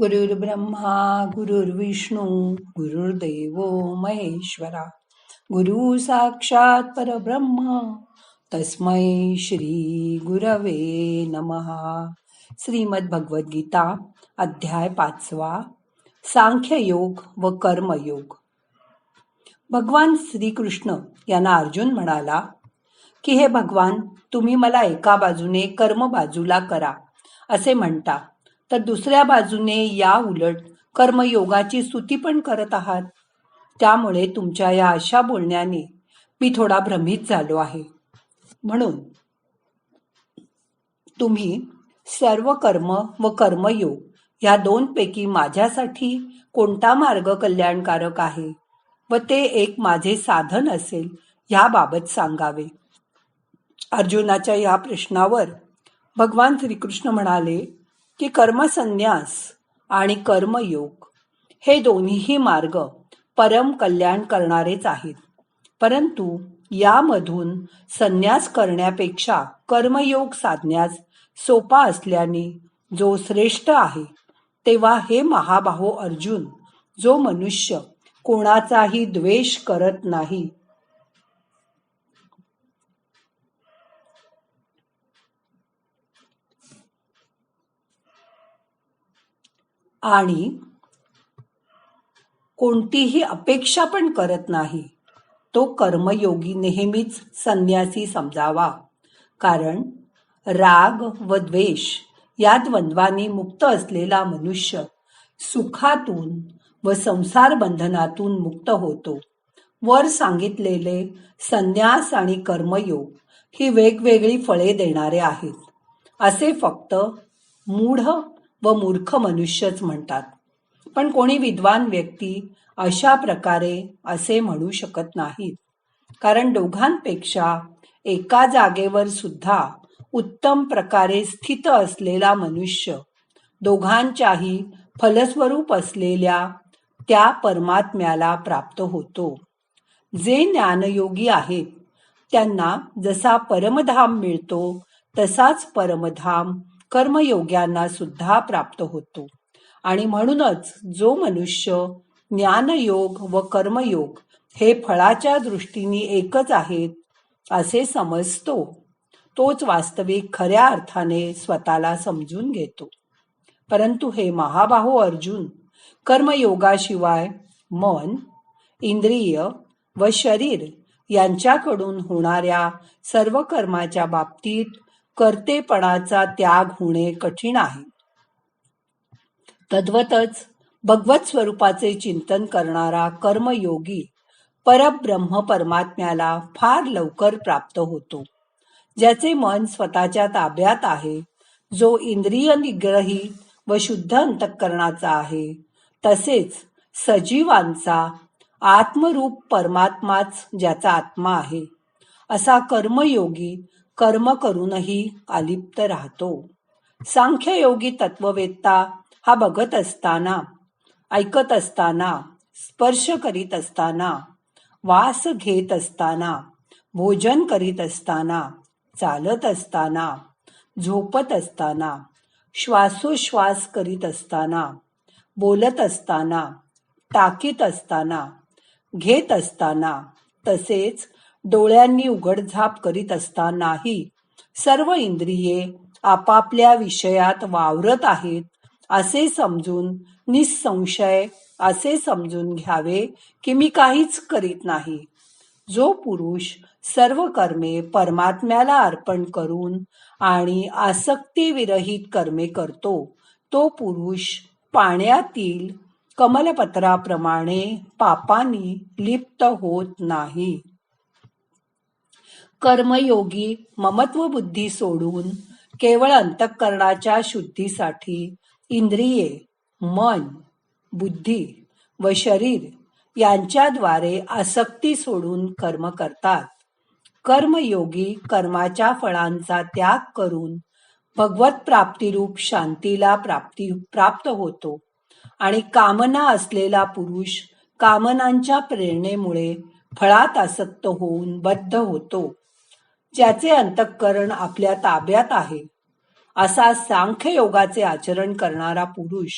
गुरुर्ब्रह्मा गुरुर्विष्णू गुरुर्देव महेश्वरा. गुरु साक्षात परब्रह्म तस्मै श्री गुरवे नमहा. श्रीमद भगवद्गीता अध्याय 5. सांख्ययोग व कर्मयोग. भगवान श्रीकृष्ण यांना अर्जुन म्हणाला की हे भगवान, तुम्ही मला एका बाजूने कर्म बाजूला करा असे म्हणता, तर दुसऱ्या बाजूने या उलट कर्मयोगाची स्तुती पण करत आहात. त्यामुळे तुमच्या या अशा बोलण्याने मी थोडा भ्रमित झालो आहे. म्हणून तुम्ही सर्व कर्म व कर्मयोग या दोनपैकी माझ्यासाठी कोणता मार्ग कल्याणकारक आहे व ते एक माझे साधन असेल याबाबत सांगावे. अर्जुनाच्या या प्रश्नावर भगवान श्रीकृष्ण म्हणाले की कर्मसन्यास आणि कर्मयोग हे दोन्हीही मार्ग परम कल्याण करणारेच आहेत. परंतु यामधून संन्यास करण्यापेक्षा कर्मयोग साधण्यास सोपा असल्याने जो श्रेष्ठ आहे, तेव्हा हे महाबाहो अर्जुन, जो मनुष्य कोणाचाही द्वेष करत नाही, आणि कोणतीही अपेक्षा पण करत नाही, तो कर्मयोगी नेहमीच संन्यासी समजावा. कारण राग व द्वेष या द्वंद्वानी मुक्त असलेला मनुष्य सुखातून व संसार बंधनातून मुक्त होतो. वर सांगितलेले संन्यास आणि कर्मयोग ही वेगवेगळी फळे देणारे आहेत असे फक्त मूढ व मूर्ख मनुष्यच म्हणतात. पण कोणी विद्वान व्यक्ती अशा प्रकारे असे म्हणू शकत नाहीत. कारण दोघांपेक्षा एका जागेवर सुद्धा उत्तम प्रकारे स्थित असलेला मनुष्य दोघांच्याही फलस्वरूप असलेल्या त्या परमात्म्याला प्राप्त होतो. जे ज्ञानयोगी आहेत त्यांना जसा परमधाम मिळतो तसाच परमधाम कर्मयोग्यांना सुद्धा प्राप्त होतो. आणि म्हणूनच जो मनुष्य ज्ञानयोग व कर्मयोग हे फळाच्या दृष्टीने एकच आहेत असे समजतो, तोच वास्तविक खऱ्या अर्थाने स्वतःला समजून घेतो. परंतु हे महाबाहो अर्जुन, कर्मयोगाशिवाय मन, इंद्रिय व शरीर यांच्याकडून होणाऱ्या सर्व कर्माच्या बाबतीत कर्तेपणाचा त्याग होणे कठीण आहे. तद्वतच भगवत स्वरूपाचे चिंतन करणारा कर्मयोगी परब्रह्म परमात्म्याला फार लवकर प्राप्त होतो. ज्याचे मन स्वतःच्या ताब्यात आहे, जो इंद्रिय निग्रही व शुद्ध अंतःकरणाचा आहे, तसेच सजीवांचा आत्मरूप परमात्माच ज्याचा आत्मा आहे, असा कर्मयोगी कर्म करूनही अलिप्त राहतो. सांख्ययोगी तत्ववेत्ता हा बघत असताना, ऐकत असताना, स्पर्श करीत असताना, वास घेत असताना, भोजन करीत असताना, चालत असताना, झोपत असताना, श्वासोश्वास करीत असताना, बोलत असताना, टाकीत असताना, घेत असताना, तसेच डोळ्यांनी उघडझाप करीत असतानाही सर्व इंद्रिये आपापल्या विषयात वावरत आहेत असे समजून निसंशय असे समजून घ्यावे की मी काहीच करीत नाही. जो पुरुष सर्व कर्मे परमात्म्याला अर्पण करून आणि आसक्तीविरहित कर्मे करतो, तो पुरुष पाण्यातील कमलपत्राप्रमाणे पापांनी लिप्त होत नाही. कर्मयोगी ममत्व बुद्धी सोडून केवळ अंतःकरणाच्या शुद्धीसाठी इंद्रिये, मन, बुद्धी व शरीर यांच्याद्वारे आसक्ती सोडून कर्म करतात. कर्मयोगी कर्माच्या फळांचा त्याग करून भगवत प्राप्तिरूप शांतीला प्राप्त होतो. आणि कामना असलेला पुरुष कामनांच्या प्रेरणेमुळे फळात आसक्त होऊन बद्ध होतो. ज्याचे अंतःकरण आपल्या ताब्यात आहे असा सांख्ययोगाचे आचरण करणारा पुरुष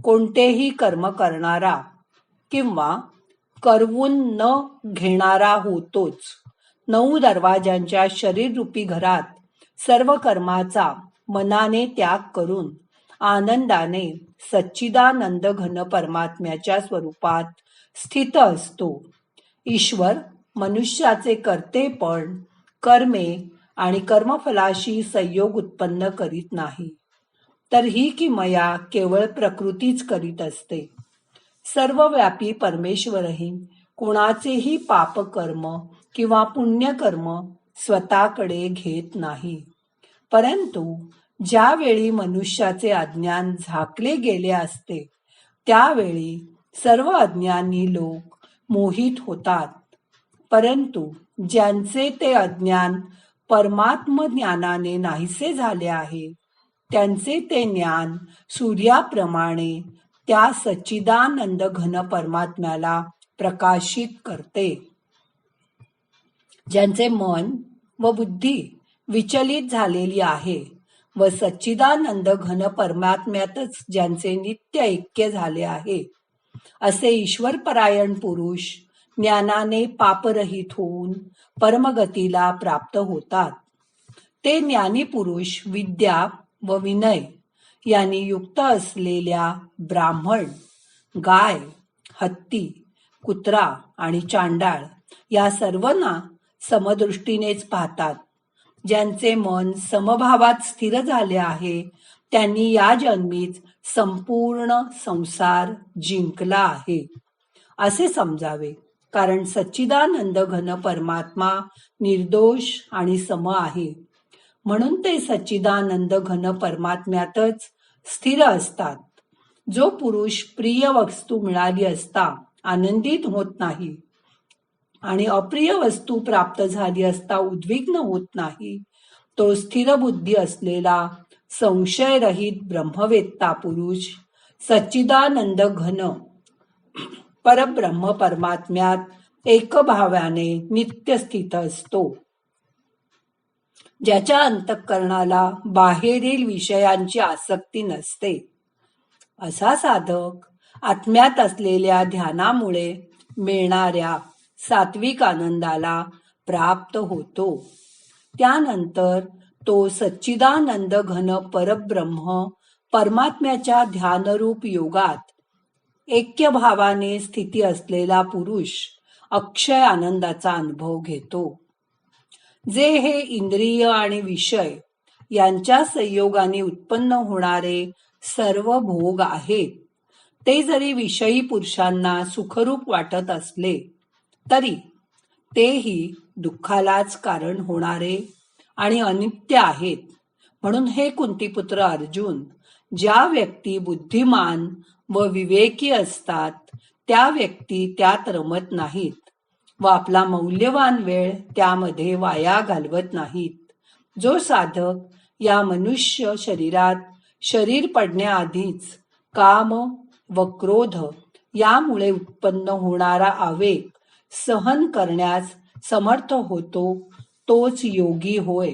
कोणतेही कर्म करणारा किंवा करवून न घेणारा होतोच. 9 दरवाजांच्या शरीररूपी घरात सर्व कर्माचा मनाने त्याग करून आनंदाने सच्चिदानंद घन परमात्म्याच्या स्वरूपात स्थित असतो. ईश्वर मनुष्याचे कर्तेपण, कर्मे आणि कर्मफलाशी संयोग उत्पन्न करीत नाही, तर ही किमया केवळ प्रकृतीच करीत असते. सर्वव्यापी परमेश्वरही कोणाचेही पापकर्म किंवा पुण्यकर्म स्वतःकडे घेत नाही. परंतु ज्यावेळी मनुष्याचे अज्ञान झाकले गेले असते त्यावेळी सर्व अज्ञानी लोक मोहित होतात. परंतु ज्यांचे ते अज्ञान परमात्म ज्ञानाने नाहीसे झाले आहे त्यांचे ते ज्ञान सूर्याप्रमाणे त्या सच्चिदानंद घन परमात्म्याला प्रकाशित करते. ज्यांचे मन व बुद्धी विचलित झालेली आहे व सच्चिदानंद घन परमात्म्यातच ज्यांचे नित्य ऐक्य झाले आहे असे ईश्वरपरायण पुरुष ज्ञानाने पापरहित होऊन परमगतीला प्राप्त होतात. ते ज्ञानी पुरुष विद्या व विनय यांनी युक्त असलेल्या ब्राह्मण, गाय, हत्ती, कुत्रा आणि चांडाळ या सर्वांना समदृष्टीनेच पाहतात. ज्यांचे मन समभावात स्थिर झाले आहे त्यांनी या जन्मीच संपूर्ण संसार जिंकला आहे असे समजावे. कारण सच्चिदानंद घन परमात्मा निर्दोष आणि सम आहे, म्हणून ते सच्चिदानंद घन परमात्म्यातच स्थिर असतात. जो पुरुष प्रिय वस्तू मिळाली असता आनंदित होत नाही आणि अप्रिय वस्तू प्राप्त झाली असता उद्विग्न होत नाही, तो स्थिर बुद्धी असलेला संशयरहित ब्रह्मवेत्ता पुरुष सच्चिदानंद घन परब्रह्म परमात्म्यात एकभावाने नित्य स्थित असतो. ज्याच्या अंतःकरणाला बाहेरील विषयांची आसक्ती नसते असा साधक आत्म्यात असलेल्या ध्यानामुळे मिळणाऱ्या सात्विक आनंदाला प्राप्त होतो. त्यानंतर तो सच्चिदानंद घन परब्रह्म परमात्म्याच्या ध्यानरूप योगात ऐक्यभावाने स्थिती असलेला पुरुष अक्षय आनंदाचा अनुभव घेतो. जे हे इंद्रिय आणि विषय यांच्या संयोगाने उत्पन्न होणारे सर्व भोग आहेत, ते जरी विषयी पुरुषांना सुखरूप वाटत असले तरी तेही दुःखालाच कारण होणारे आणि अनित्य आहेत. म्हणून हे कुंतीपुत्र अर्जुन, ज्या व्यक्ती बुद्धिमान व विवेकी असतात त्या व्यक्ती त्यात रमत नाहीत व आपला मौल्यवान वेळ त्यामध्ये वाया घालवत नाहीत. जो साधक या मनुष्य शरीरात शरीर पडण्याआधीच काम व क्रोध यामुळे उत्पन्न होणारा आवेग सहन करण्यास समर्थ होतो तोच योगी होय,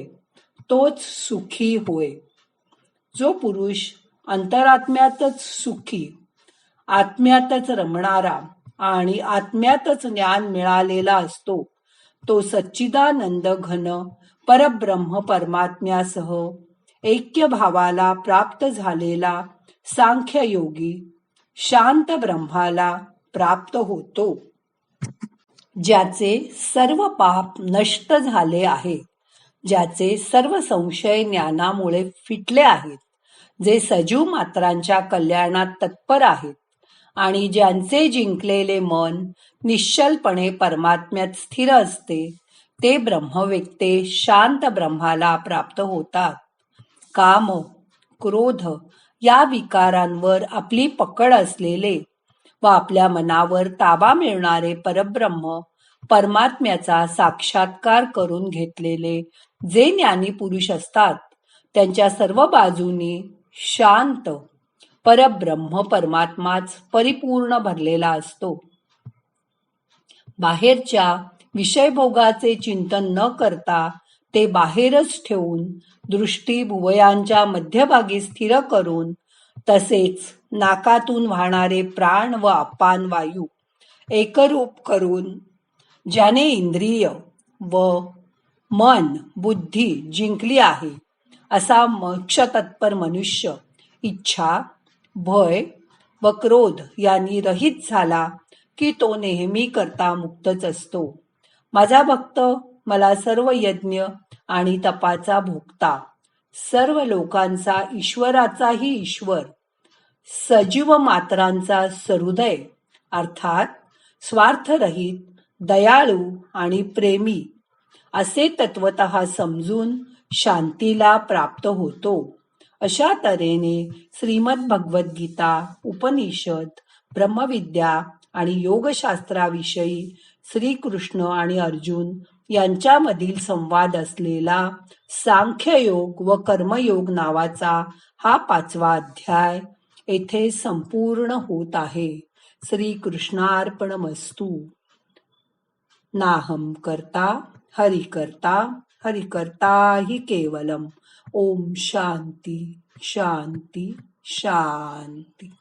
तोच सुखी होय. जो पुरुष अंतरात्म्यातच सुखी, आत्म्यातच रमणारा आणि आत्म्यातच ज्ञान मिळालेला असतो तो सच्चिदानंद घन परब्रह्म परमात्म्यासह ऐक्य भावाला प्राप्त झालेला सांख्ययोगी शांत ब्रह्माला प्राप्त होतो. ज्याचे सर्व पाप नष्ट झाले आहे, ज्याचे सर्व संशय ज्ञानामुळे फिटले आहेत, जे सजीव मात्रांच्या कल्याणात तत्पर आहेत आणि ज्यांचे जिंकलेले मन निश्चलपणे परमात्म्यात स्थिर असते, ते ब्रह्मवेत्ते शांत ब्रह्माला प्राप्त होतात. काम, क्रोध या विकारांवर आपली पकड असलेले व आपल्या मनावर ताबा मिळणारे परब्रह्म परमात्म्याचा साक्षात्कार करून घेतलेले जे ज्ञानी पुरुष असतात त्यांच्या सर्व बाजूनी शांत परब्रह्म परमात्माच परिपूर्ण भरलेला असतो. बाहेरच्या विषयभोगाचे चिंतन न करता ते बाहेरच ठेवून दृष्टी भुवयांच्या मध्यभागी स्थिर करून तसेच नाकातून वाहणारे प्राण व अपान वायू एकरूप करून ज्याने इंद्रिय व मन बुद्धी जिंकली आहे असा मोक्षतत्पर मनुष्य इच्छा भय व क्रोध यांनी रहित झाला की तो नेहमी करता मुक्तच असतो. माझा भक्त मला सर्व यज्ञ आणि तपाचा भोगता, सर्व लोकांचा ईश्वराचाही ईश्वर, सजीव मात्रांचा सहृदय अर्थात स्वार्थरहित, दयाळू आणि प्रेमी असे तत्वतः समजून शांतीला प्राप्त होतो. अशा तऱ्हेने श्रीमद भगवद्गीता, उपनिषद, ब्रह्मविद्या आणि योगशास्त्राविषयी श्रीकृष्ण आणि अर्जुन यांच्यामधील संवाद असलेला सांख्ययोग व कर्मयोग नावाचा हा 5वा अध्याय येथे संपूर्ण होत आहे. श्रीकृष्णार्पणमस्तु. नाहं कर्ता हरिकर्ता हरिकर्ता हि केवलम. ओम शांती शांती शांती.